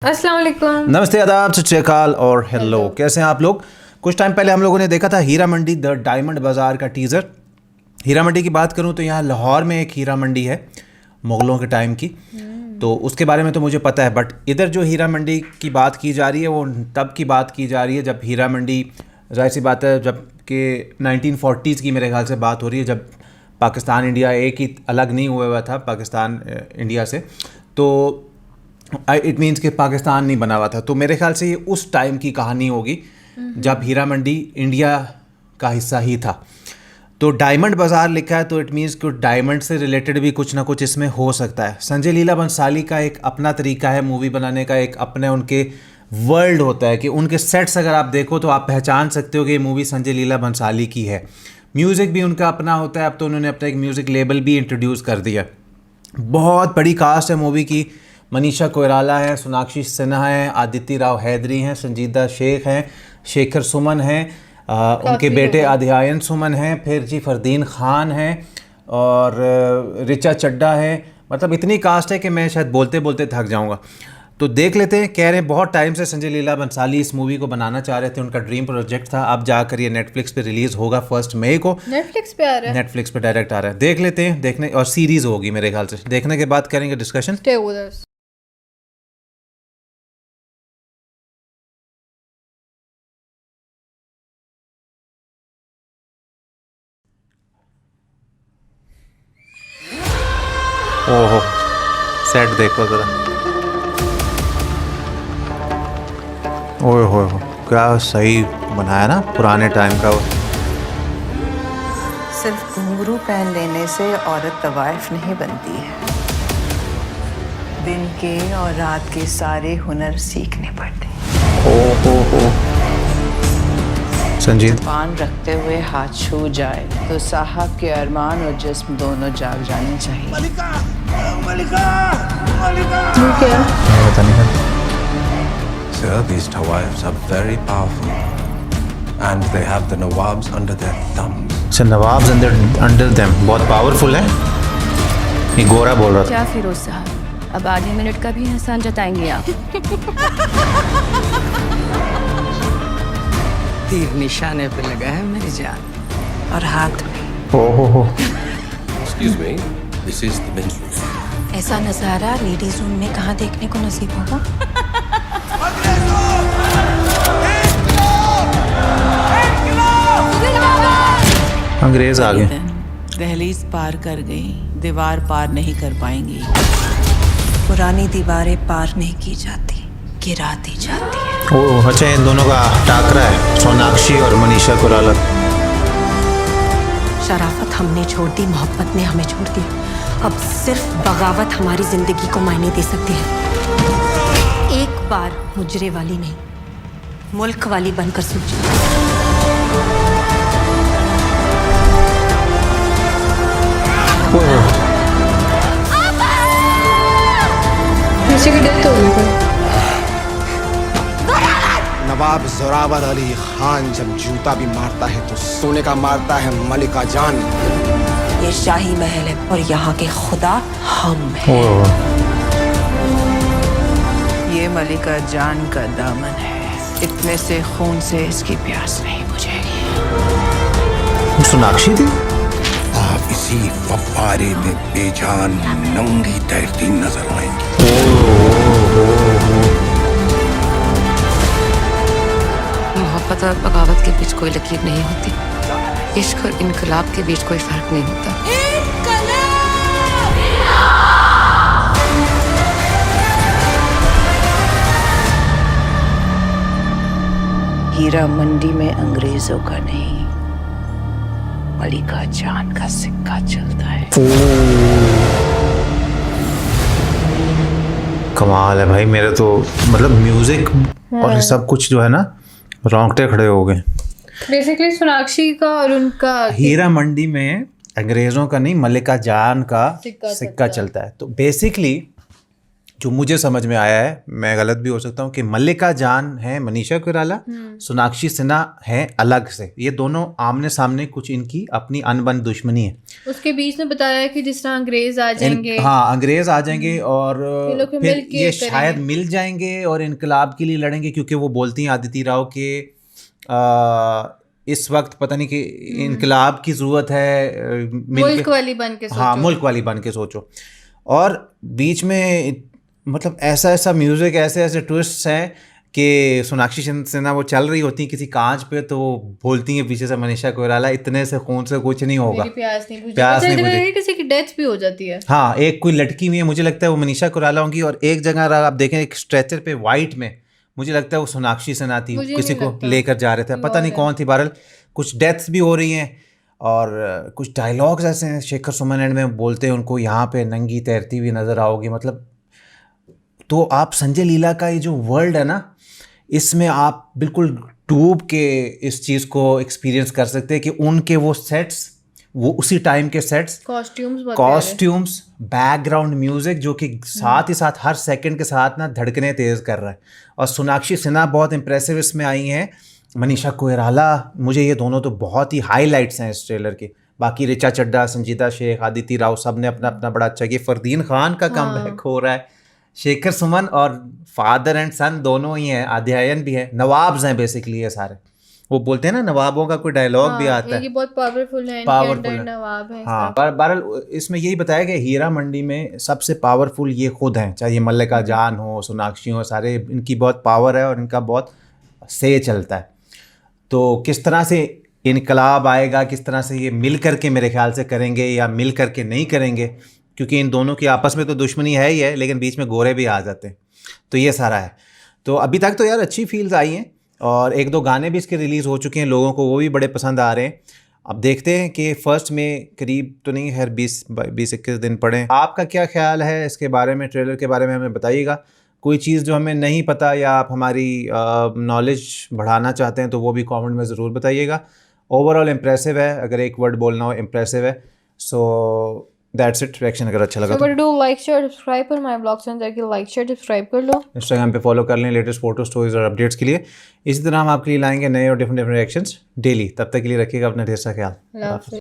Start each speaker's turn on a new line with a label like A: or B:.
A: अस्सलाम वालेकुम।
B: नमस्ते, आदाब, सत श्री अकाल और हेलो। कैसे हैं आप लोग? कुछ टाइम पहले हम लोगों ने देखा था हीरा मंडी द डायमंड बाज़ार का टीज़र। हीरा मंडी की बात करूं तो यहाँ लाहौर में एक हीरा मंडी है मुग़लों के टाइम की, तो उसके बारे में तो मुझे पता है। बट इधर जो हीरा मंडी की बात की जा रही है वो तब की बात की जा रही है जब हीरा मंडी, जाहिर सी बात है, जब कि 1940s की मेरे ख्याल से बात हो रही है, जब पाकिस्तान इंडिया एक ही अलग नहीं हुआ था पाकिस्तान इंडिया से, तो इट मीन्स कि पाकिस्तान नहीं बना हुआ था। तो मेरे ख्याल से ये उस टाइम की कहानी होगी जब हीरा मंडी इंडिया का हिस्सा ही था। तो डायमंड बाज़ार लिखा है तो इट मीन्स कि डायमंड से रिलेटेड भी कुछ ना कुछ इसमें हो सकता है। संजय लीला भंसाली का एक अपना तरीका है मूवी बनाने का, एक अपने उनके वर्ल्ड होता है कि उनके सेट्स अगर आप देखो तो आप पहचान सकते हो कि ये मूवी संजय लीला भंसाली की है। म्यूज़िक भी उनका अपना होता है। अब तो उन्होंने अपना एक म्यूज़िक लेबल भी इंट्रोड्यूस कर दिया। बहुत बड़ी कास्ट है मूवी की। मनीषा कोइराला है, सोनाक्षी सिन्हा है, आदित्य राव हैदरी हैं, संजीदा शेख हैं, शेखर सुमन हैं, उनके बेटे अध्यायन सुमन हैं, फिर जी फरदीन खान हैं और रिचा चड्डा है। मतलब इतनी कास्ट है कि मैं शायद बोलते बोलते थक जाऊंगा। तो देख लेते हैं। कह रहे हैं बहुत टाइम से संजय लीला भंसाली इस मूवी को बनाना चाह रहे थे, उनका ड्रीम प्रोजेक्ट था। अब जाकर ये नेटफ्लिक्स पे रिलीज़ होगा 1 मई को।
A: नेटफ्लिक्स पे आ रहा है।
B: नेटफ्लिक्स पे डायरेक्ट आ रहा है। देख लेते हैं, देखने और सीरीज़ होगी मेरे ख्याल से। देखने के बाद करेंगे डिस्कशन।
A: Stay with us.
B: ओहो, सेट देखो ज़रा। ओए हो, क्या सही बनाया ना, पुराने टाइम का वो।
C: सिर्फ घुंघरू पहन लेने से औरत तवाइफ नहीं बनती है। दिन के और रात के सारे हुनर सीखने पड़ते हैं।
B: ओहो संजीद,
C: पान रखते हुए हाथ छू जाए तो साहब के अरमान और जिस्म दोनों जाग जाने चाहिए।
D: मलिका, मलिका, मलिका।
A: क्या?
B: पता नहीं।
D: Sir, these Tawaifs are very powerful, and they have the Nawabs under their thumbs.
B: अच्छा, नवाब्स अंडर देम बहुत पावरफुल है। ये गोरा बोल रहा था।
E: क्या फिरोज साहब, अब आधे मिनट का भी एहसान जताएंगे आप?
F: तीर निशाने पे लगा है मेरी जान,
C: और हाथ में।
B: ओहो,
D: Excuse me, this is the men's room.
G: ऐसा नजारा लेडीज रूम में कहाँ देखने को नसीब होगा?
B: अंग्रेज आ गए।
C: दहलीज पार कर गई, दीवार पार नहीं कर पाएंगी।
G: पुरानी दीवारें पार नहीं की जाती, गिरा दी जाती है।
B: ओह अच्छा, इन दोनों का टाकरा है, सोनाक्षी और मनीषा कोइराला।
G: शराफत हमने छोड़ दी, मोहब्बत ने हमें छोड़ दी। अब सिर्फ बगावत हमारी जिंदगी को मायने दे सकती है। एक बार मुजरे वाली नहीं, मुल्क वाली बनकर सोचिए।
A: किसी की डेथ हो गई।
H: नवाब जोरावर अली खान जब जूता भी मारता है तो सोने का मारता है मलिका जान।
G: ये शाही महल है और यहाँ के खुदा हम हैं।
C: ये मलिका जान का दामन है, इतने से खून से इसकी प्यास नहीं बुझेगी।
B: सोनाक्षी थी।
D: आप इसी फव्वारे में बेजान नंगी तैरती नजर आएंगी।
E: मोहब्बत और बगावत के बीच कोई लकीर नहीं होती। इश्क और इनकलाब के बीच कोई फर्क नहीं होता।
C: हीरा मंडी में अंग्रेजों का नहीं, मलिका जान का सिक्का चलता है।
B: कमाल है भाई, मेरे तो मतलब म्यूजिक और ये सब कुछ जो है ना, रोंगटे खड़े हो गए।
A: बेसिकली सोनाक्षी का और उनका
B: हीरा मंडी में अंग्रेज़ों का नहीं, मलिका जान का सिक्का चलता है। तो बेसिकली जो मुझे समझ में आया है, मैं गलत भी हो सकता हूँ, कि मल्लिका जान है मनीषा कोइराला, सोनाक्षी सिन्हा है अलग से। ये दोनों आमने सामने, कुछ इनकी अपनी अनबन दुश्मनी है।
A: उसके बीच में बताया कि जिस तरह अंग्रेज आ जाएंगे,
B: हाँ, अंग्रेज आ जाएंगे और
A: ये लोग फिर
B: फिर
A: मिल के
B: ये
A: करेंगे।
B: शायद मिल जाएंगे और इनकलाब के लिए लड़ेंगे, क्योंकि वो बोलती हैं आदिति राव के इस वक्त पता नहीं कि इनकलाब की ज़रूरत है,
A: मुल्क वाली बन के सोचो।
B: हाँ, मुल्क वाली बन के सोचो। और बीच में मतलब ऐसा ऐसा म्यूज़िक, ऐसे ऐसे ट्विस्ट्स हैं कि सोनाक्षी सिन्हा वो चल रही होती है किसी कांच पे, तो वो बोलती हैं पीछे से मनीषा कोइराला, इतने से खून से कुछ नहीं होगा,
A: मेरी प्यास नहीं बुझी।
B: प्यास नहीं
A: पता
B: बुझी।
A: है किसी की डेथ भी हो जाती है।
B: हाँ, एक कोई लटकी हुई है, मुझे लगता है वो मनीषा कोइराला होंगी, और एक जगह अगर आप देखें एक स्ट्रेचर पे वाइट में, मुझे लगता है वो सोनाक्षी सिन्हा थी,
A: मुझे
B: किसी
A: नहीं
B: को
A: लगता।
B: लेकर जा रहे थे, पता नहीं कौन थी। बहरहाल कुछ डेथ्स भी हो रही हैं और कुछ डायलॉग्स ऐसे हैं, शेखर सुमन एंड में बोलते हैं उनको, यहाँ पे नंगी तैरती हुई नजर आओगी। मतलब तो आप संजय लीला का ये जो वर्ल्ड है ना, इसमें आप बिल्कुल डूब के इस चीज़ को एक्सपीरियंस कर सकते हैं कि उनके वो सेट्स, वो उसी टाइम के सेट्स, कॉस्ट्यूम्स, बैकग्राउंड म्यूजिक जो कि साथ ही साथ हर सेकंड के साथ ना धड़कने तेज कर रहा है। और सोनाक्षी सिन्हा बहुत इंप्रेसिव इसमें आई हैं, मनीषा कोइराला, मुझे ये दोनों तो बहुत ही हाईलाइट्स हैं इस ट्रेलर के। बाकी ऋचा चड्ढा, संजीदा शेख, आदिति राव, सब ने अपना अपना बड़ा अच्छा किया। फरदीन खान का कमबैक हो रहा है, शेखर सुमन और फादर एंड सन दोनों ही हैं, अध्ययन भी है, नवाब्स हैं बेसिकली ये सारे। वो बोलते हैं ना नवाबों का कोई डायलॉग भी आता है,
A: ये बहुत पावरफुल है,
B: पावरफुल
A: इनके
B: है।
A: अंदर नवाब है।
B: हाँ, बहरहाल इसमें यही बताया कि हीरा मंडी में सबसे पावरफुल ये खुद हैं, चाहे ये मल्लिका जान हो, सोनाक्षी हो, सारे इनकी बहुत पावर है और इनका बहुत से चलता है। तो किस तरह से इनकलाब आएगा, किस तरह से ये मिल करके मेरे ख्याल से करेंगे या मिल करके नहीं करेंगे, क्योंकि इन दोनों की आपस में तो दुश्मनी है ही है, लेकिन बीच में गोरे भी आ जाते हैं, तो ये सारा है। तो अभी तक तो यार अच्छी फील्स आई हैं और एक दो गाने भी इसके रिलीज़ हो चुके हैं, लोगों को वो भी बड़े पसंद आ रहे हैं। अब देखते हैं कि 1 में करीब तो नहीं है, 20-21 दिन पड़े। आपका क्या ख्याल है इसके बारे में, ट्रेलर के बारे में हमें बताइएगा। कोई चीज़ जो हमें नहीं पता या आप हमारी नॉलेज बढ़ाना चाहते हैं तो वो भी कमेंट में ज़रूर बताइएगा। ओवरऑल इम्प्रेसिव है, अगर एक वर्ड बोलना हो इम्प्रेसिव है। So that's it. रिएक्शन अगर अच्छा लगा तो
A: डू लाइक, शेयर, सब्सक्राइब पर माय ब्लॉग चैनल जाके लाइक, शेयर, सब्सक्राइब कर लो।
B: इंस्टाग्राम पे फॉलो कर लें लेटेस्ट फोटो, स्टोरीज और अपडेट्स के लिए। इसी तरह हम आपके लिए लाएंगे नए और डिफरेंट रिएक्शंस डेली। तब तक के लिए रखिएगा अपना ढेर सा ख्याल।